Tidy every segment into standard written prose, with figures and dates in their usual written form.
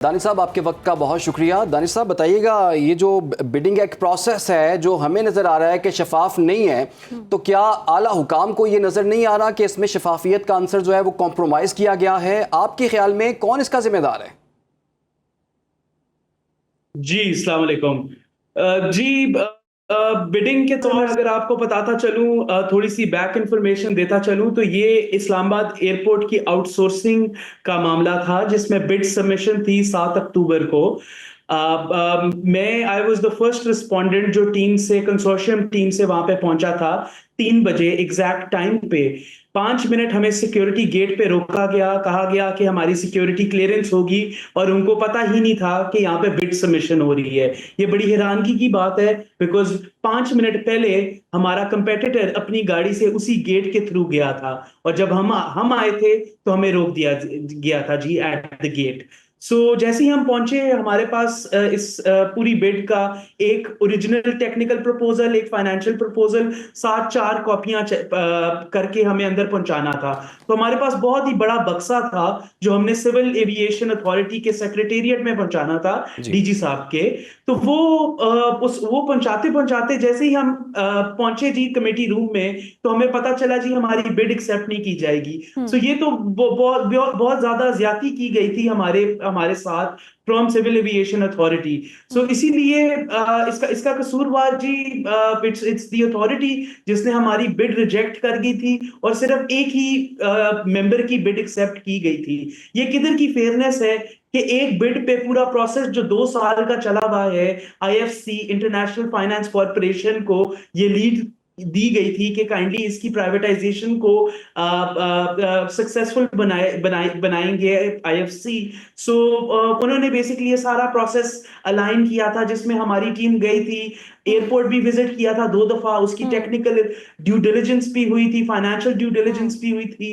दानिश साहब, आपके वक्त का बहुत शुक्रिया। दानिश साहब बताइएगा, ये जो बिडिंग एक्ट प्रोसेस है जो हमें नज़र आ रहा है कि शफाफ नहीं है, तो क्या आला हुकाम को ये नज़र नहीं आ रहा कि इसमें शफाफियत का आंसर जो है वो कॉम्प्रोमाइज़ किया गया है? आपके ख्याल में कौन इसका जिम्मेदार है? जी अस्सलाम वालेकुम। जी, बिडिंग के तो मैं अगर आपको बताता चलूं, थोड़ी सी बैक इंफॉर्मेशन देता चलूं, तो ये इस्लामाबाद एयरपोर्ट की आउटसोर्सिंग का मामला था जिसमें बिड सबमिशन थी 7 अक्टूबर को। मैं I was the first respondent जो टीम से कंसोर्शियम टीम से वहां पे पहुंचा था 3 बजे एग्जैक्ट टाइम पे। 5 मिनट हमें सिक्योरिटी गेट पे रोका गया, कहा गया कि हमारी सिक्योरिटी क्लियरेंस होगी, और उनको पता ही नहीं था कि यहाँ पे बिड सबमिशन हो रही है। ये बड़ी हैरानगी की बात है, बिकॉज 5 मिनट पहले हमारा कंपेटिटर अपनी गाड़ी से उसी गेट के थ्रू गया था, और जब हम आए थे तो हमें रोक दिया गया था जी एट द गेट। जैसे ही हम पहुंचे, हमारे पास इस पूरी बिड का एक ओरिजिनल टेक्निकल प्रपोजल, एक फाइनेंशियल प्रपोजल, साथ 4 कॉपियां करके हमें अंदर पहुंचाना था। तो हमारे पास बहुत ही बड़ा बक्सा था जो हमने सिविल एविएशन अथॉरिटी के सेक्रेटेरिएट में पहुंचाना था, जी। डीजी साहब के। तो वो पहुंचाते पहुंचाते जैसे ही हम पहुंचे जी कमेटी रूम में, तो हमें पता चला जी हमारी बिड एक्सेप्ट नहीं की जाएगी। ये तो बहुत बहुत ज्यादा ज्यादती की गई थी हमारे हमारे साथ फ्रॉम सिविल एविएशन अथॉरिटी। इसीलिए इसका इसका कसूरवार जी, इट्स इट्स द अथॉरिटी जिसने हमारी बिड रिजेक्ट कर दी थी, और सिर्फ एक ही मेंबर की बिड एक्सेप्ट की गई थी। ये किधर की फेयरनेस है कि एक बिड पे पूरा प्रोसेस जो 2 साल का चला हुआ है, आईएफसी इंटरनेशनल फाइनेंस कॉर्पोरेशन को ये लीड दी गई थी कि काइंडली इसकी प्राइवेटाइजेशन को सक्सेसफुल बनाएंगे आईएफसी। उन्होंने बेसिकली ये सारा प्रोसेस अलाइन किया था, जिसमें हमारी टीम गई थी, एयरपोर्ट भी विजिट किया था 2 दफा, उसकी टेक्निकल ड्यू डिलिजेंस भी हुई थी, फाइनेंशियल ड्यू डिलिजेंस भी हुई थी।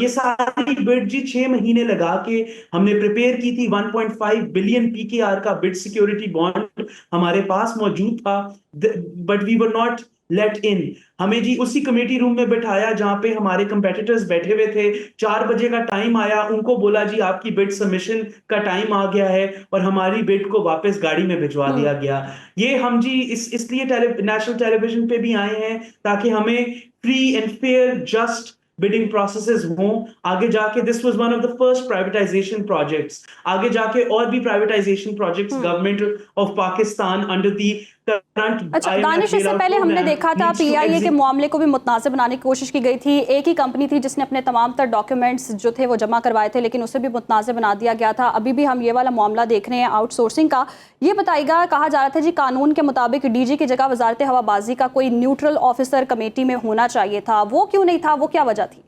ये सारी बिड जी 6 महीने लगा के हमने प्रिपेयर की थी। 1.5 बिलियन पीकेआर का बिड सिक्योरिटी बॉन्ड हमारे पास मौजूद था, but we were not let in. हमें जी उसी कमेटी रूम में बिठाया जहां पे हमारे कंपेटिटर्स बैठे हुए थे। 4 बजे का टाइम आया, उनको बोला जी आपकी बिड सबमिशन का टाइम आ गया है, और हमारी बिड को वापस गाड़ी में भिजवा दिया गया। ये हम जी इसलिए नेशनल टेलीविजन पे भी आए हैं ताकि हमें free and fair just bidding processes हों आगे जाके। This was one of the first privatisation projects. आगे जाके और भी privatisation projects government of Pakistan under the current अच्छा आईएमएफ दानिश, इससे बेल आउट पहले हमने प्रोग्राम देखा था नीड्स टू पीआईए के एग्जिट। मामले को भी मुतनाज़िर बनाने की कोशिश की गई थी। एक ही कंपनी थी जिसने अपने तमाम तर डॉक्यूमेंट्स जो थे वो जमा करवाए थे, लेकिन उसे भी मुतनाज़िर बना दिया गया था। अभी भी हम ये वाला मामला देख रहे हैं आउटसोर्सिंग का। ये बताइएगा, कहा जा रहा था जी कानून के मुताबिक डीजी की जगह वजारत हवाबाजी का कोई न्यूट्रल ऑफिसर कमेटी में होना चाहिए था, वो क्यों नहीं था, वो क्या वजह थी?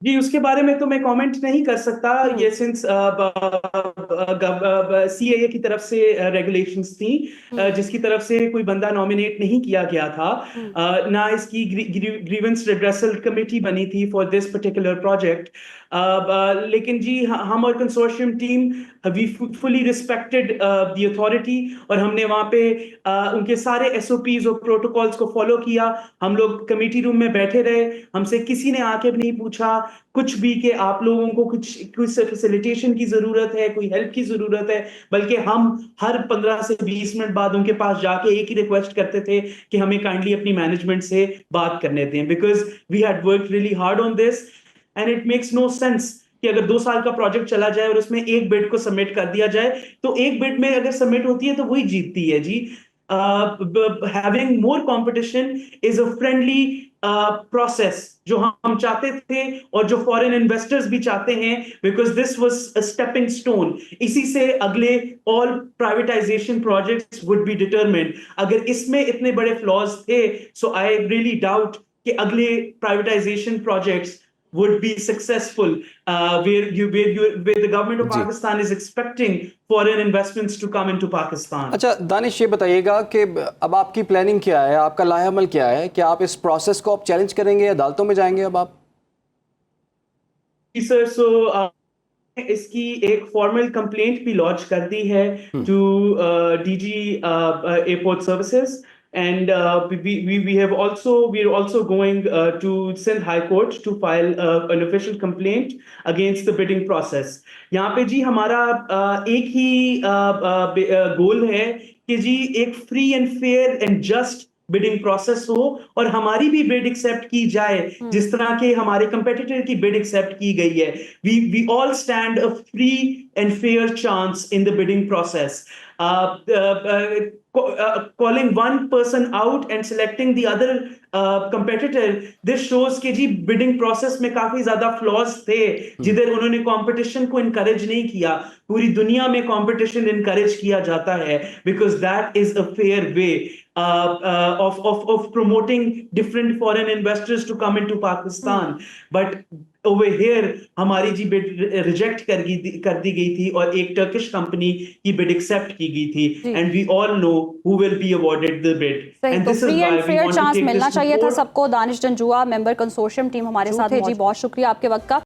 जी उसके बारे में तो मैं कमेंट नहीं कर सकता। ये सिंस सीएए की तरफ से रेगुलेशंस थी, जिसकी तरफ से कोई बंदा नॉमिनेट नहीं किया गया था। ना इसकी ग्रीवेंस रिड्रेसल कमेटी बनी थी फॉर दिस पर्टिकुलर प्रोजेक्ट। लेकिन जी हम और consortium team we fully respected the authority, और हमने वहां पे उनके सारे एसओपीज और प्रोटोकॉल्स को फॉलो किया। हम लोग कमेटी रूम में बैठे रहे, हमसे किसी ने आके नहीं पूछा कुछ भी कि आप लोगों को कुछ फैसिलिटेशन की जरूरत है, कोई हेल्प की जरूरत है, बल्कि हम हर 15 से 20 मिनट बाद उनके पास जाके एक ही रिक्वेस्ट करते थे कि हमें काइंडली अपनी मैनेजमेंट से बात करने दें, because we had worked really hard on this and it makes no sense कि अगर 2 साल का प्रोजेक्ट चला जाए और उसमें एक बिड को सबमिट कर दिया जाए, तो एक बिड में अगर सबमिट होती है तो वही जीतती है जी। Having more competition is a friendly process जो हम चाहते थे, और जो फॉरेन इन्वेस्टर्स भी चाहते हैं, because this was a stepping stone. इसी से अगले all privatisation projects would be determined. अगर इसमें इतने बड़े फ्लॉज थे, सो आई रियली डाउट कि अगले privatisation projects would be successful, where the government of जी। Pakistan is expecting foreign investments to come into Pakistan. अच्छा दानिश, ये बताइएगा कि अब आपकी प्लानिंग क्या है, आपका लाहेअमल क्या है? क्या आप इस प्रोसेस को आप चैलेंज करेंगे, अदालतों में जाएंगे अब आप? जी सर, इसकी एक फॉर्मल कंप्लेंट भी लॉन्च कर दी है to DG airport services. and we are also going to Sindh High Court to file an official complaint against the bidding process. यहाँ पे जी हमारा एक ही गोल है कि जी एक free and fair and just bidding process हो और हमारी भी बिड एक्सेप्ट की जाए जिस तरह के हमारे कंपेटिटर की बिड एक्सेप्ट की गई है. We all stand a free and fair chance in the bidding process. Calling one person out and selecting the other competitor, this shows कि जी bidding process में काफी ज्यादा flaws थे जिधर उन्होंने competition को encourage नहीं किया. पूरी दुनिया में competition encourage किया जाता है because that is a fair way of promoting different foreign investors to come into Pakistan. But over here हमारी जी बिड रिजेक्ट कर दी गई थी और एक टर्किश कंपनी की बिड एक्सेप्ट की गई थी and we all know who will be awarded the bid. सही, तो फ्री एंड फेयर चांस मिलना चाहिए था सबको. Danish Janjua, member consortium team हमारे साथ है जी. बहुत शुक्रिया आपके वक्त का.